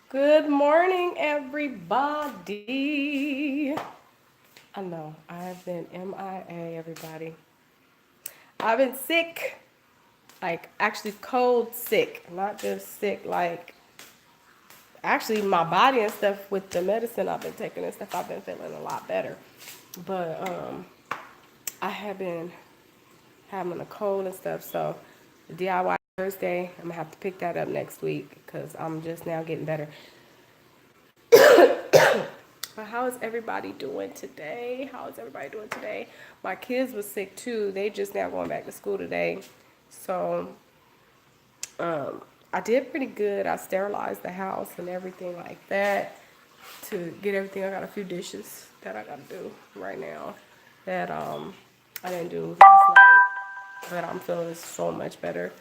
Good morning, everybody. I know I've been MIA, everybody. I've been sick, like actually cold sick, not just sick, like actually my body and stuff with the medicine I've been taking and stuff. I've been feeling a lot better, but I have been having a cold and stuff. So the DIY Thursday, I'm gonna have to pick that up next week because I'm just now getting better. But how is everybody doing today? How is everybody doing today? My kids was sick too. They just now going back to school today. So I did pretty good. I sterilized the house and everything like that to get everything. I got a few dishes that I gotta do right now that I didn't do last night. But I'm feeling so much better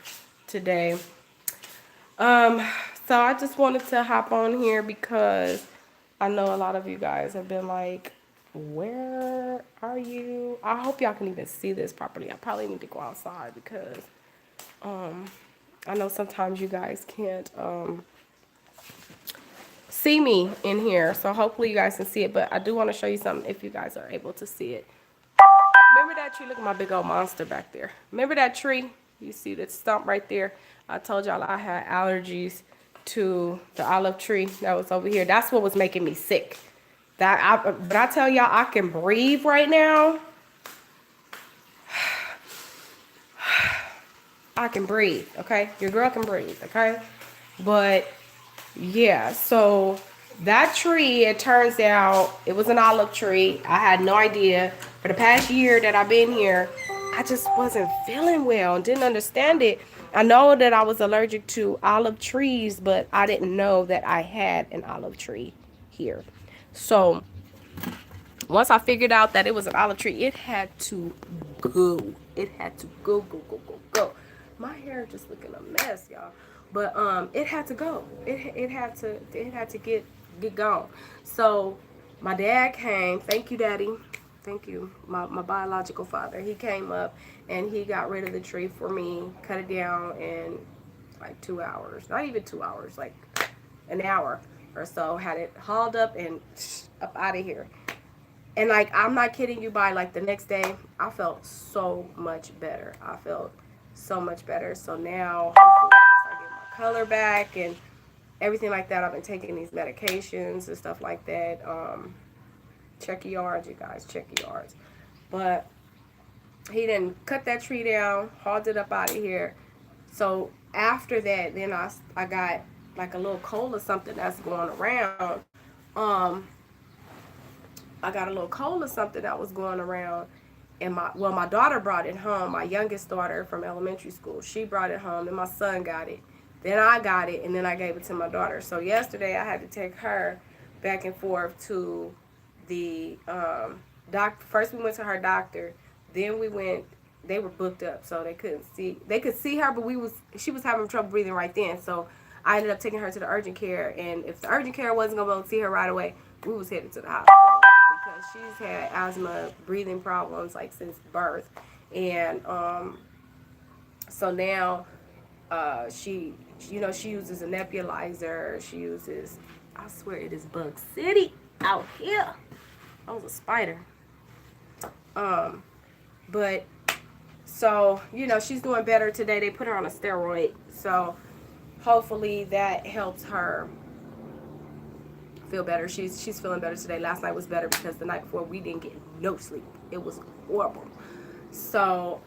today. Um, so I just wanted to hop on here because I know a lot of you guys have been like, where are you? I hope y'all can even see this properly. I probably need to go outside because I know sometimes you guys can't see me in here. So hopefully you guys can see it. But I do want to show you something if you guys are able to see it. Remember that tree? Look at my big old monster back there. Remember that tree? You see the stump right there? I told y'all I had allergies to the olive tree that was over here. That's what was making me sick. But I tell y'all, I can breathe right now. I can breathe, okay? Your girl can breathe, okay? But yeah, so that tree, it turns out it was an olive tree. I had no idea. For the past year that I've been here, I just wasn't feeling well and didn't understand it. I know that I was allergic to olive trees, but I didn't know that I had an olive tree here. So once I figured out that it was an olive tree, it had to go. It had to go, go, go, go, go. My hair just looking a mess, y'all. But it had to go. It had to get gone. So my dad came. Thank you, Daddy. Thank you. My biological father. He came up and he got rid of the tree for me, cut it down in like 2 hours. Not even 2 hours, like an hour or so. Had it hauled up and up out of here. And like I'm not kidding you, by like the next day I felt so much better. I felt so much better. So now hopefully I can start getting my color back and everything like that. I've been taking these medications and stuff like that. Check your yards, you guys, check your yards. But he didn't cut that tree down, hauled it up out of here. So after that, then I got like a little cold or something that's going around. Um, I got a little cold or something that was going around, and my daughter brought it home. My youngest daughter from elementary school, she brought it home, and my son got it. Then I got it, and then I gave it to my daughter. So yesterday I had to take her back and forth to the doctor. First we went to her doctor, then we went. They were booked up, so they couldn't see. They could see her, but she was having trouble breathing right then. So I ended up taking her to the urgent care, and if the urgent care wasn't gonna be able to see her right away, we was headed to the hospital because she's had asthma, breathing problems like since birth, and so now she uses a nebulizer. She uses, I swear it is Bug City out here. I was a spider. Um, but so she's doing better today. They put her on a steroid, so hopefully that helps her feel better. She's feeling better today. Last night was better because the night before we didn't get no sleep. It was horrible. So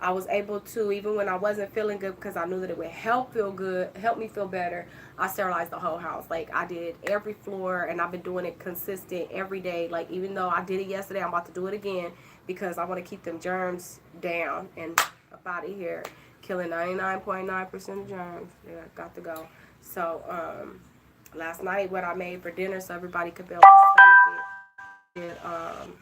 I was able to, even when I wasn't feeling good, because I knew that it would help me feel better, I sterilized the whole house. Like I did every floor, and I've been doing it consistent every day. Like even though I did it yesterday, I'm about to do it again because I want to keep them germs down and up out of here, killing 99.9% of germs. Yeah, got to go. So last night what I made for dinner so everybody could be able to stomach it, I did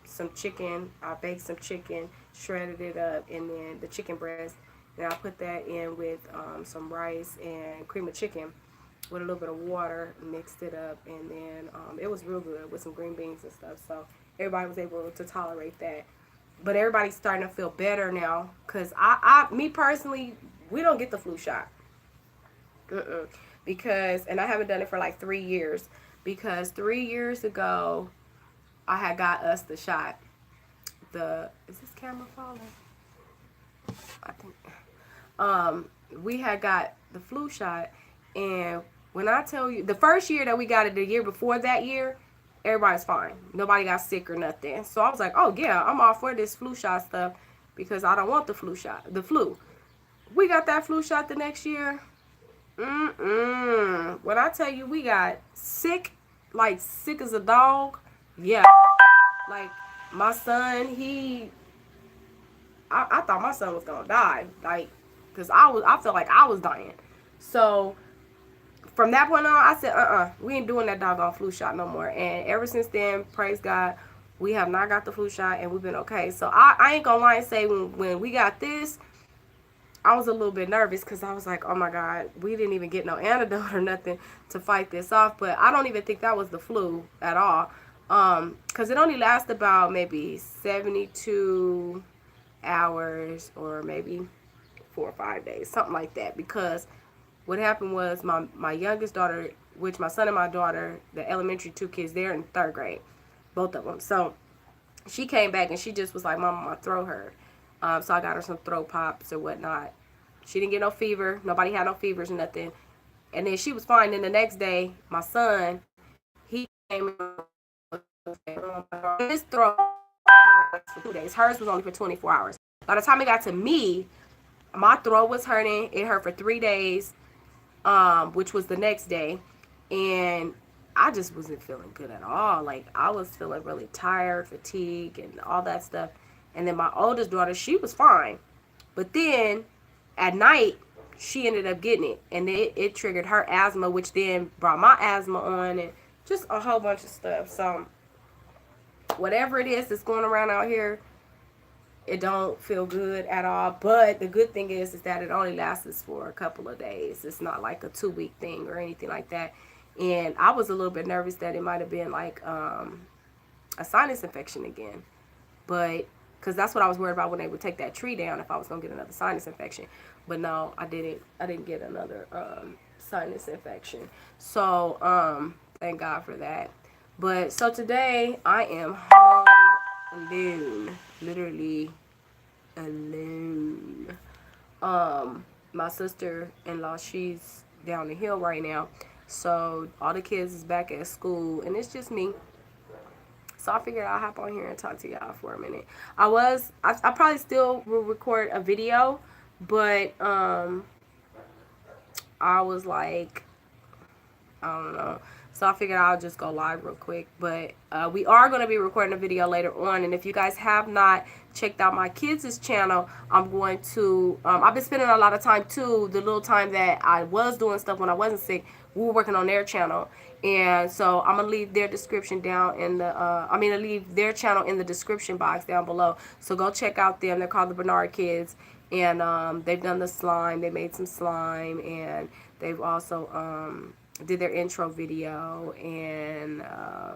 some chicken. I baked some chicken, shredded it up, and then the chicken breast. And I put that in with some rice and cream of chicken with a little bit of water, mixed it up, and then it was real good with some green beans and stuff. So everybody was able to tolerate that. But everybody's starting to feel better now because me personally, we don't get the flu shot. Because, and I haven't done it for like 3 years, because 3 years ago I had got us the shot. Is this camera falling? I think we had got the flu shot, and when I tell you, the first year that we got it, the year before that year, everybody's fine. Nobody got sick or nothing. So I was like, oh yeah, I'm all for this flu shot stuff because I don't want the flu shot, the flu. We got that flu shot the next year. When I tell you we got sick, like sick as a dog, yeah. Like my son, I thought my son was gonna die, like, cause I felt like I was dying. So from that point on, I said, we ain't doing that doggone flu shot no more. And ever since then, praise God, we have not got the flu shot, and we've been okay. So I ain't gonna lie and say when we got this, I was a little bit nervous because I was like, oh my God, we didn't even get no antidote or nothing to fight this off. But I don't even think that was the flu at all. Because it only lasted about maybe 72 hours or maybe 4 or 5 days, something like that. Because what happened was my youngest daughter, which my son and my daughter, the elementary two kids, they're in 3rd grade, both of them. So she came back and she just was like, Mama, my throat hurt. So I got her some throat pops or whatnot. She didn't get no fever. Nobody had no fevers or nothing. And then she was fine. Then the next day, my son, he came in his throat for 2 days. Hers was only for 24 hours. By the time it got to me, my throat was hurting. It hurt for 3 days, which was the next day. And I just wasn't feeling good at all. Like, I was feeling really tired, fatigued, and all that stuff. And then my oldest daughter, she was fine. But then at night, she ended up getting it. And it triggered her asthma, which then brought my asthma on, and just a whole bunch of stuff. So whatever it is that's going around out here, it don't feel good at all. But the good thing is that it only lasts for a couple of days. It's not like a 2-week thing or anything like that. And I was a little bit nervous that it might have been like a sinus infection again. But because that's what I was worried about when they would take that tree down, if I was going to get another sinus infection. But no, I didn't get another sinus infection. So thank God for that. But so today I am home alone, literally alone. My sister-in-law, she's down the hill right now, so all the kids is back at school, and it's just me. So I figured I'll hop on here and talk to y'all for a minute. I probably still will record a video, but I was like, I don't know. So I figured I'll just go live real quick. But we are going to be recording a video later on. And if you guys have not checked out my kids' channel, I'm going to, I've been spending a lot of time too, the little time that I was doing stuff when I wasn't sick, we were working on their channel. And so I'm going to leave their description down in the, leave their channel in the description box down below. So go check out them. They're called TheBernard Kids. And they've done the slime. They made some slime. And they've also did their intro video. And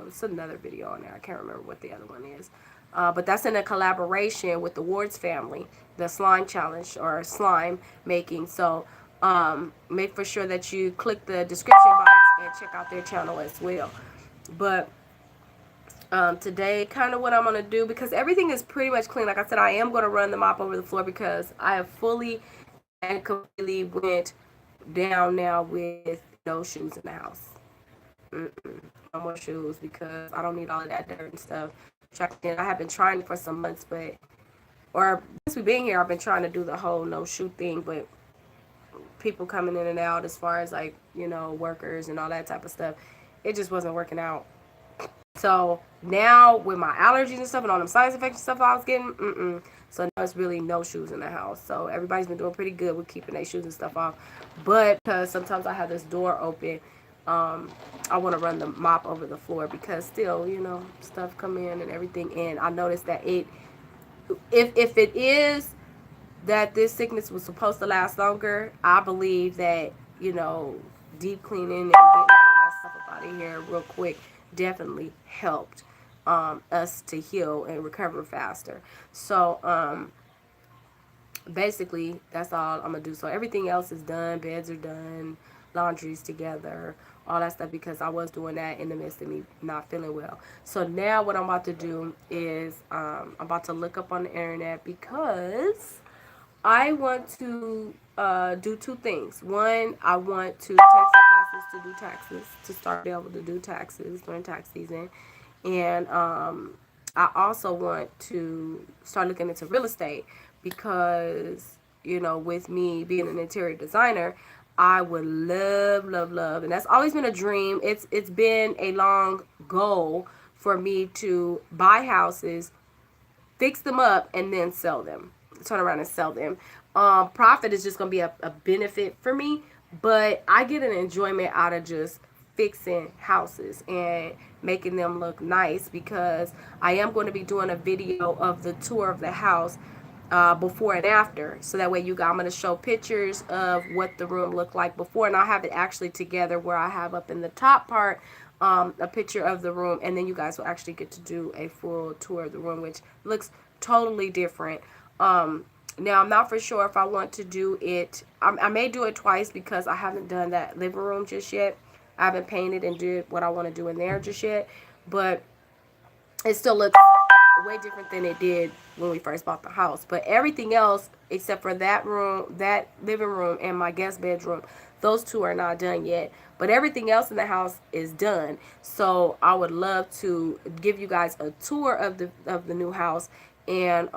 it's another video on there. I can't remember what the other one is. But that's in a collaboration with the Ward's family, the slime challenge or slime making. So make for sure that you click the description box and check out their channel as well. But today, kind of what I'm going to do, because everything is pretty much clean. Like I said, I am going to run the mop over the floor because I have fully and completely went down now with no shoes in the house. No more shoes because I don't need all of that dirt and stuff. I have been trying for some months, or since we've been here, I've been trying to do the whole no shoe thing, but people coming in and out as far as like, workers and all that type of stuff, it just wasn't working out. So now with my allergies and stuff and all them sinus infection stuff I was getting, so now it's really no shoes in the house. So everybody's been doing pretty good with keeping their shoes and stuff off. But because sometimes I have this door open, I want to run the mop over the floor because still, stuff come in and everything. And I noticed that if it is that this sickness was supposed to last longer, I believe that, deep cleaning and getting all that stuff up out of here real quick definitely helped us to heal and recover faster. So basically that's all I'm gonna do. So everything else is done. Beds are done, laundries together, all that stuff, because I was doing that in the midst of me not feeling well. So now what I'm about to do is I'm about to look up on the internet, because I want to do two things. One, I want to take some classes to do taxes, to start be able to do taxes during tax season. And I also want to start looking into real estate, because, you know, with me being an interior designer, I would love, love, love, and that's always been a dream. It's been a long goal for me to buy houses, fix them up, and then sell them. Turn around and sell them. Profit is just gonna be a benefit for me, but I get an enjoyment out of just fixing houses and making them look nice, because I am going to be doing a video of the tour of the house before and after, so that way you guys, I'm going to show pictures of what the room looked like before, and I'll have it actually together where I have up in the top part a picture of the room, and then you guys will actually get to do a full tour of the room, which looks totally different. Now, I'm not for sure if I want to do it. I may do it twice, because I haven't done that living room just yet. I haven't painted and did what I want to do in there just yet, but it still looks way different than it did when we first bought the house. But everything else, except for that room, that living room, and my guest bedroom, those two are not done yet. But everything else in the house is done. So I would love to give you guys a tour of the new house, and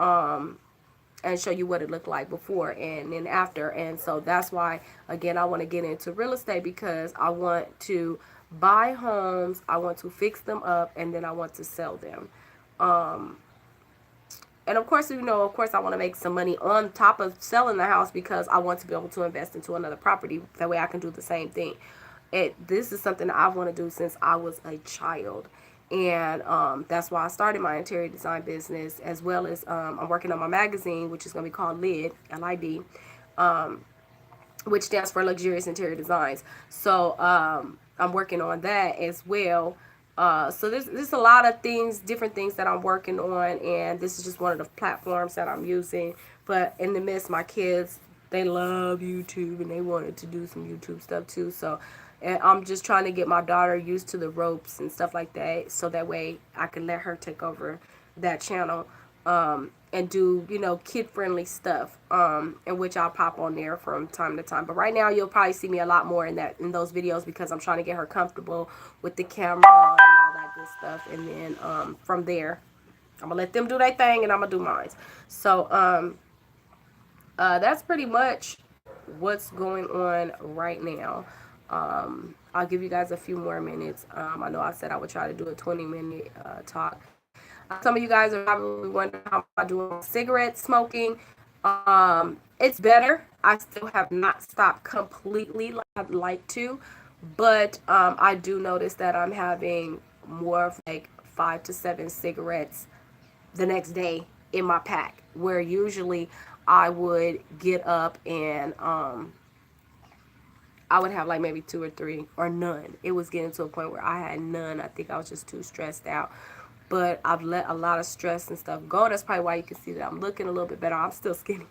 show you what it looked like before and then after. And so that's why, again, I want to get into real estate, because I want to buy homes, I want to fix them up, and then I want to sell them. And of course, you know, of course, I want to make some money on top of selling the house, because I want to be able to invest into another property. That way I can do the same thing. This is something that I want to do since I was a child. And that's why I started my interior design business, as well as I'm working on my magazine, which is going to be called LID, L-I-D, which stands for Luxurious Interior Designs. So I'm working on that as well. So there's a lot of things, different things that I'm working on, and this is just one of the platforms that I'm using. But in the midst, my kids, they love YouTube, and they wanted to do some YouTube stuff too. So and I'm just trying to get my daughter used to the ropes and stuff like that, so that way I can let her take over that channel and do, you know, kid-friendly stuff, in which I'll pop on there from time to time. But right now, you'll probably see me a lot more in those videos, because I'm trying to get her comfortable with the camera and all that good stuff. And then from there, I'm gonna let them do their thing, and I'm gonna do mine. So that's pretty much what's going on right now. I'll give you guys a few more minutes. I know I said I would try to do a 20-minute talk. Some of you guys are probably wondering how I'm doing cigarette smoking. It's better. I still have not stopped completely like I'd like to, but I do notice that I'm having more of like 5 to 7 cigarettes the next day in my pack, where usually I would get up and I would have like maybe 2 or 3 or none. It was getting to a point where I had none. I think I was just too stressed out. But I've let a lot of stress and stuff go. That's probably why you can see that I'm looking a little bit better. I'm still skinny.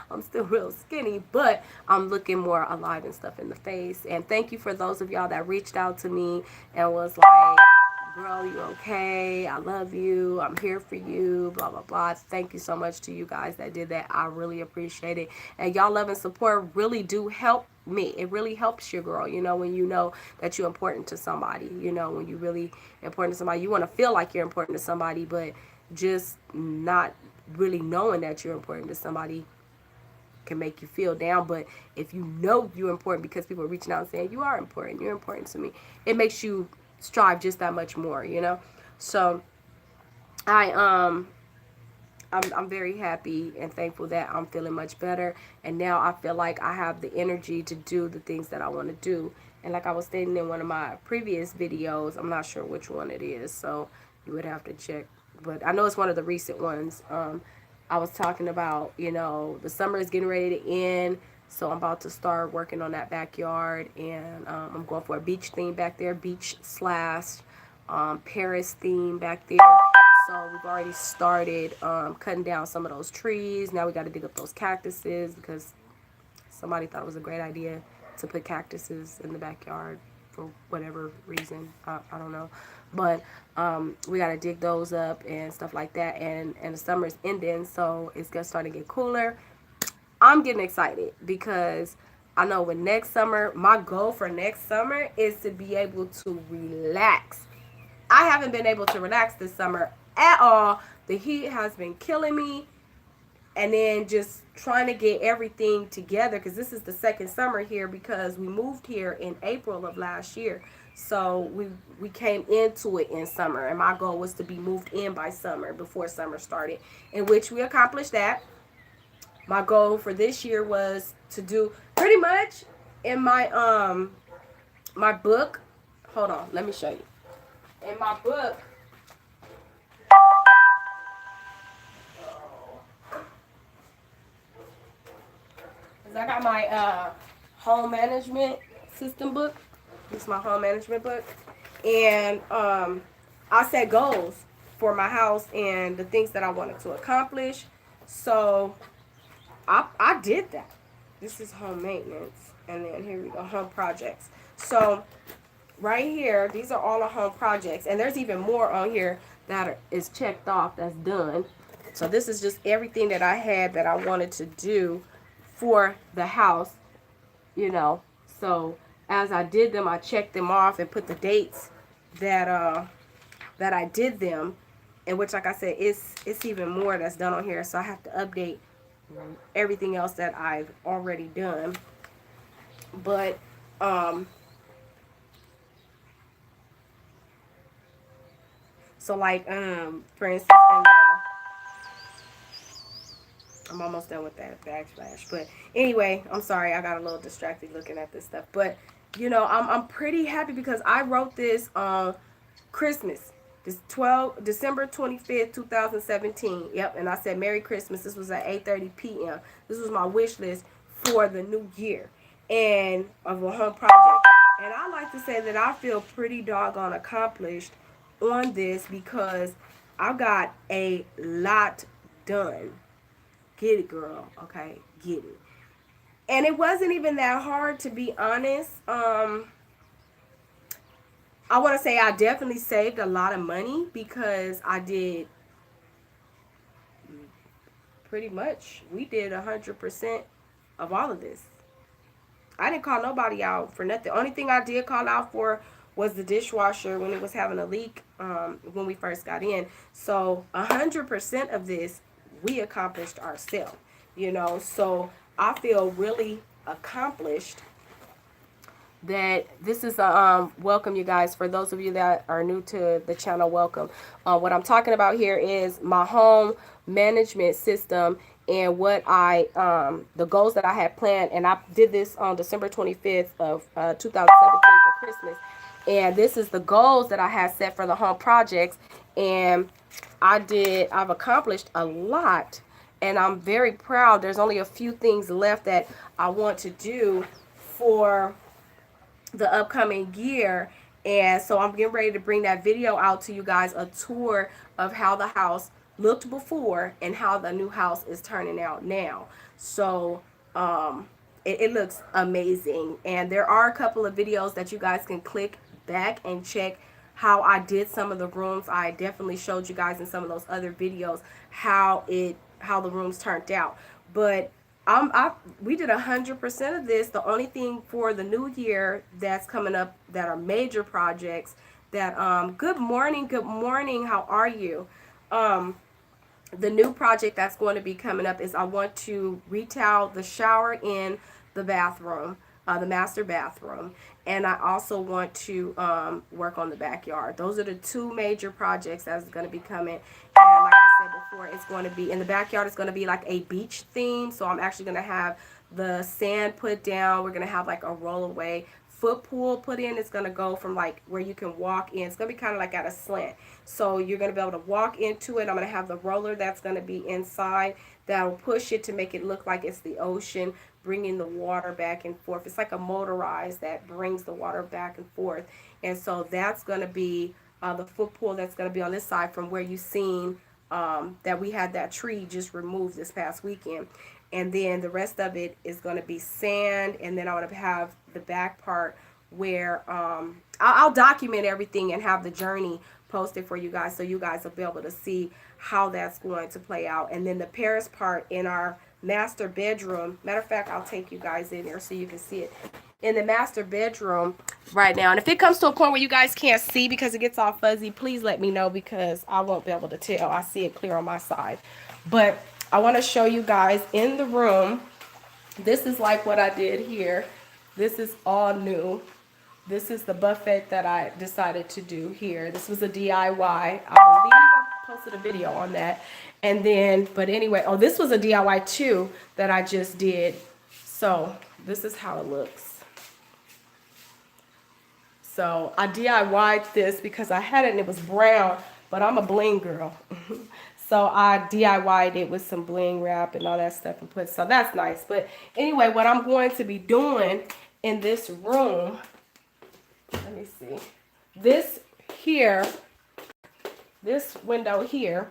I'm still real skinny, but I'm looking more alive and stuff in the face. And thank you for those of y'all that reached out to me and was like, girl, you okay? I love you. I'm here for you. Blah, blah, blah. Thank you so much to you guys that did that. I really appreciate it. And y'all love and support really do help me. It really helps your girl, you know, when you know that you're important to somebody, you know, when you're really important to somebody. You want to feel like you're important to somebody, but just not really knowing that you're important to somebody can make you feel down. But if you know you're important because people are reaching out and saying you are important, you're important to me, it makes you strive just that much more, you know. So I'm very happy and thankful that I'm feeling much better, and now I feel like I have the energy to do the things that I want to do. And like I was stating in one of my previous videos, I'm not sure which one it is, so you would have to check, but I know it's one of the recent ones. I was talking about, you know, the summer is getting ready to end, so I'm about to start working on that backyard, and I'm going for a beach theme back there, beach slash Paris theme back there. So we've already started cutting down some of those trees. Now we got to dig up those cactuses because somebody thought it was a great idea to put cactuses in the backyard for whatever reason. I don't know. But we got to dig those up and stuff like that. And the summer is ending, so it's going to start to get cooler. I'm getting excited because I know when next summer, my goal for next summer is to be able to relax. I haven't been able to relax this summer at all. The heat has been killing me. And then just trying to get everything together, because this is the second summer here, because we moved here in April of last year. So we came into it in summer, and my goal was to be moved in by summer, before summer started, in which we accomplished that. My goal for this year was to do pretty much in my book. Hold on, let me show you. In my book, I got my home management system book. This is my home management book. And I set goals for my house and the things that I wanted to accomplish. So I did that. This is home maintenance. And then here we go, home projects. So right here, these are all the home projects. And there's even more on here that is checked off, that's done. So this is just everything that I had that I wanted to do for the house, you know. So as I did them, I checked them off and put the dates that I did them, in which, like I said, it's even more that's done on here. So I have to update everything else that I've already done. But so like for instance, I'm almost done with that backsplash. But anyway, I'm sorry, I got a little distracted looking at this stuff. But you know, I'm pretty happy because I wrote this on Christmas. December 25th, 2017. Yep, and I said Merry Christmas. This was at 8:30 p.m. This was my wish list for the new year and of a home project. And I like to say that I feel pretty doggone accomplished on this because I got a lot done. Get it, girl. Okay, get it. And it wasn't even that hard, to be honest. I want to say I definitely saved a lot of money because I did pretty much, we did 100% of all of this. I didn't call nobody out for nothing. The only thing I did call out for was the dishwasher when it was having a leak when we first got in. So 100% of this we accomplished ourselves, you know. So I feel really accomplished. That this is a welcome, you guys. For those of you that are new to the channel, welcome. What I'm talking about here is my home management system and what the goals that I had planned. And I did this on December 25th of 2017 for Christmas. And this is the goals that I had set for the home projects. And I've accomplished a lot. And I'm very proud. There's only a few things left that I want to do for the upcoming year. And so I'm getting ready to bring that video out to you guys, a tour of how the house looked before and how the new house is turning out now. So it looks amazing. And there are a couple of videos that you guys can click back and check how I did some of the rooms. I definitely showed you guys in some of those other videos how the rooms turned out. But we did 100% of this. The only thing for the new year that's coming up that are major projects that good morning, how are you? The new project that's going to be coming up is I want to retile the shower in the bathroom, the master bathroom, and I also want to work on the backyard. Those are the two major projects that's going to be coming. And like I said before, it's going to be in the backyard. It's going to be like a beach theme. So I'm actually going to have the sand put down. We're going to have like a rollaway foot pool put in. It's going to go from like where you can walk in. It's going to be kind of like at a slant. So you're going to be able to walk into it. I'm going to have the roller that's going to be inside that will push it to make it look like it's the ocean, bringing the water back and forth. It's like a motorized that brings the water back and forth. And so that's going to be the foot pool that's going to be on this side from where you seen that we had that tree just removed this past weekend. and then the rest of it is going to be sand, and then I want to have the back part where I'll document everything and have the journey posted for you guys, so you guys will be able to see how that's going to play out. And then the Paris part in our master bedroom, matter of fact, I'll take you guys in there so you can see it in the master bedroom right now. And if it comes to a point where you guys can't see because it gets all fuzzy, please let me know, because I won't be able to tell. I see it clear on my side. But I want to show you guys in the room. This is like what I did here. This is all new. This is the buffet that I decided to do here. This was a DIY. I believe I posted a video on that. And then, but anyway, oh, this was a DIY too that I just did. So this is how it looks. So I DIY'd this because I had it and it was brown, but I'm a bling girl. So I DIY'd it with some bling wrap and all that stuff and put, so that's nice. But anyway, what I'm going to be doing in this room, let me see, this here, this window here,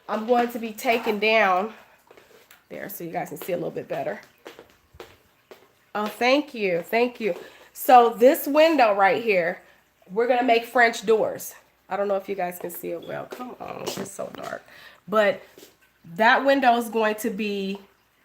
I'm going to be taking down there so you guys can see a little bit better. Oh, thank you. Thank you. So this window right here, we're going to make French doors. I don't know if you guys can see it well. Come on, it's so dark. But that window is going to be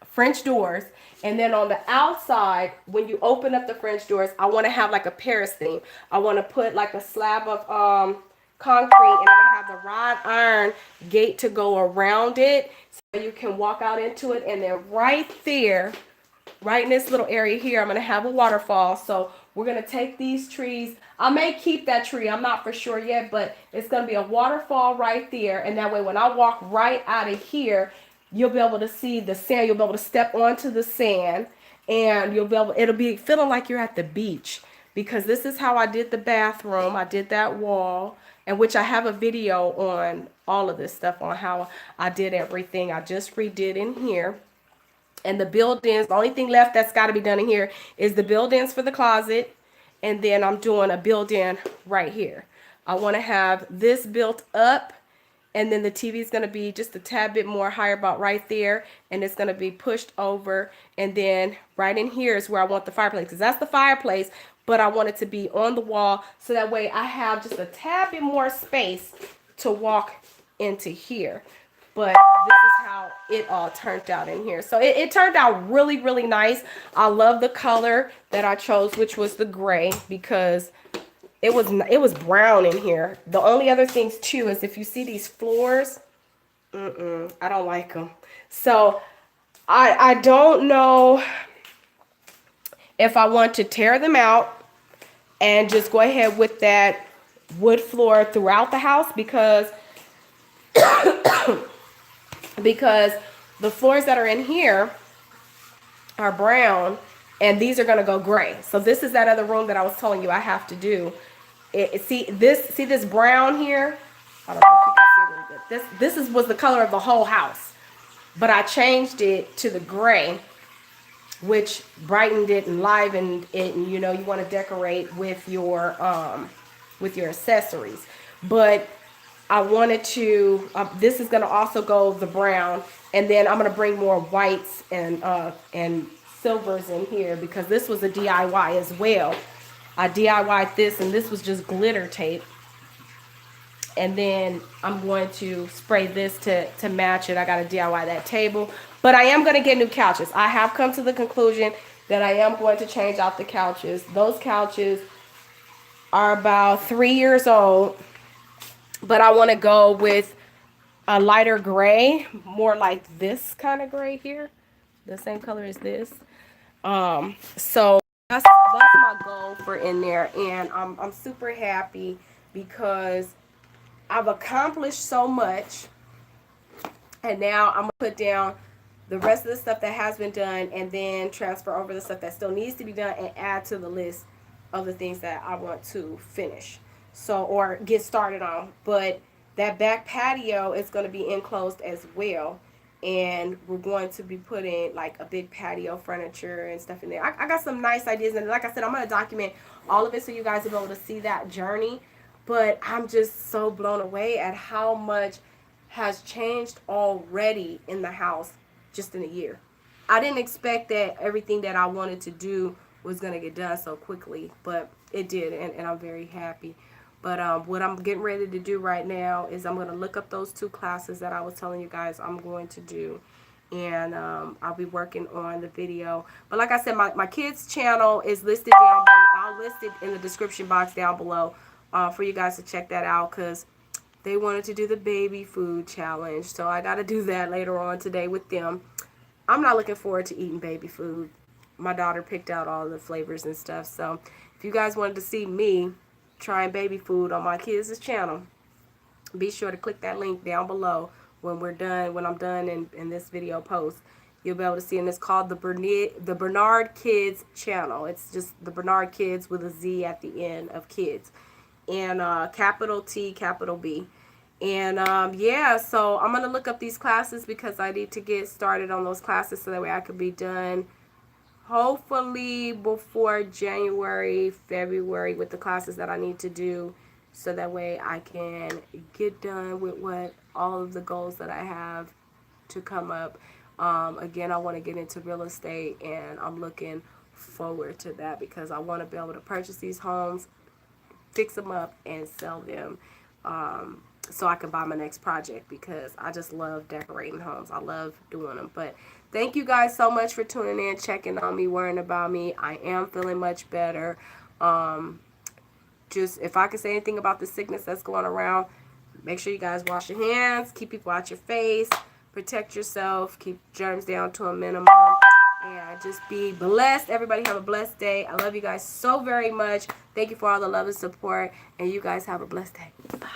French doors. And then on the outside, when you open up the French doors, I want to have like a Paris theme. I want to put like a slab of concrete, and I'm going to have the wrought iron gate to go around it so you can walk out into it. And then right there, right in this little area here, I'm going to have a waterfall. So we're going to take these trees. I may keep that tree. I'm not for sure yet, but it's going to be a waterfall right there. And that way, when I walk right out of here, you'll be able to see the sand. You'll be able to step onto the sand, and you'll be able, it'll be feeling like you're at the beach, because this is how I did the bathroom. I did that wall, and which I have a video on all of this stuff on how I did everything. I just redid in here. And the build-ins, the only thing left that's got to be done in here is the build-ins for the closet. And then I'm doing a build-in right here. I want to have this built up, and then the TV is going to be just a tad bit more higher, about right there. And it's going to be pushed over. And then right in here is where I want the fireplace, because that's the fireplace. But I want it to be on the wall, so that way I have just a tad bit more space to walk into here. But this is how it all turned out in here. So it turned out really, really nice. I love the color that I chose, which was the gray, because it was brown in here. The only other things too is if you see these floors, I don't like them. So I don't know if I want to tear them out and just go ahead with that wood floor throughout the house, because the floors that are in here are brown, and these are going to go gray. So this is that other room that I was telling you I have to do. See this brown here? I don't know if you can see it really good. This was the color of the whole house, but I changed it to the gray, which brightened it and livened it. And you know, you want to decorate with your accessories. But I wanted to, this is going to also go the brown, and then I'm going to bring more whites and silvers in here, because this was a DIY as well. I DIY'd this, and this was just glitter tape. And then I'm going to spray this to match it. I got to DIY that table. But I am going to get new couches. I have come to the conclusion that I am going to change out the couches. Those couches are about 3 years old. But I want to go with a lighter gray, more like this kind of gray here, the same color as this. So that's my goal for in there, and I'm super happy because I've accomplished so much, and now I'm gonna put down the rest of the stuff that has been done, and then transfer over the stuff that still needs to be done, and add to the list of the things that I want to finish. So, or get started on. But that back patio is going to be enclosed as well, and we're going to be putting like a big patio furniture and stuff in there. I got some nice ideas, and like I said, I'm going to document all of it so you guys will be able to see that journey. But I'm just so blown away at how much has changed already in the house just in a year. I didn't expect that everything that I wanted to do was going to get done so quickly, but it did, and I'm very happy. But what I'm getting ready to do right now is I'm going to look up those 2 classes that I was telling you guys I'm going to do. And I'll be working on the video. But like I said, my kids channel is listed down below. I'll list it in the description box down below for you guys to check that out, because they wanted to do the baby food challenge. So I got to do that later on today with them. I'm not looking forward to eating baby food. My daughter picked out all the flavors and stuff. So if you guys wanted to see me trying baby food on my kids' channel, be sure to click that link down below when I'm done in this video post. You'll be able to see, and it's called the Bernard Kids channel. It's just the Bernard Kids with a Z at the end of kids. And capital T, capital B. And yeah, so I'm going to look up these classes because I need to get started on those classes so that way I could be done hopefully before January, February with the classes that I need to do, so that way I can get done with all of the goals that I have to come up. Again, I want to get into real estate, and I'm looking forward to that because I want to be able to purchase these homes, fix them up, and sell them so I can buy my next project, because I just love decorating homes. I love doing them. But thank you guys so much for tuning in, checking on me, worrying about me. I am feeling much better. Just if I can say anything about the sickness that's going around, make sure you guys wash your hands, keep people out your face, protect yourself, keep germs down to a minimum, and just be blessed. Everybody have a blessed day. I love you guys so very much. Thank you for all the love and support, and you guys have a blessed day. Bye.